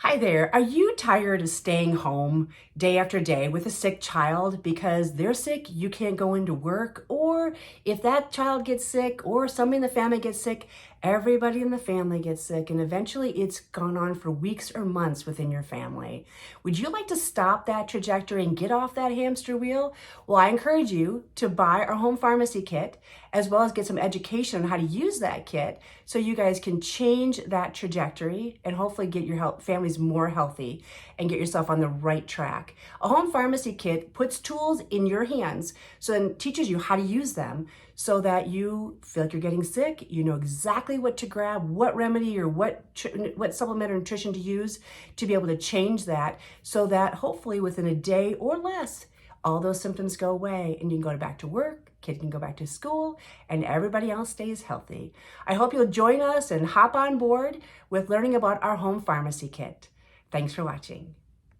Hi there. Are you tired of staying home day after day with a sick child because they're sick, you can't go into work? Or if that child gets sick or somebody in the family gets sick, everybody in the family gets sick, and eventually it's gone on for weeks or months within your family. Would you like to stop that trajectory and get off that hamster wheel? Well, I encourage you to buy our home pharmacy kit as well as get some education on how to use that kit so you guys can change that trajectory and hopefully get your families more healthy and get yourself on the right track. A home pharmacy kit puts tools in your hands so then teaches you how to use them so that you feel like you're getting sick, you know exactly what to grab, what remedy or what supplement or nutrition to use to be able to change that so that hopefully within a day or less, all those symptoms go away and you can go back to work, kid can go back to school, and everybody else stays healthy. I hope you'll join us and hop on board with learning about our home pharmacy kit. Thanks for watching.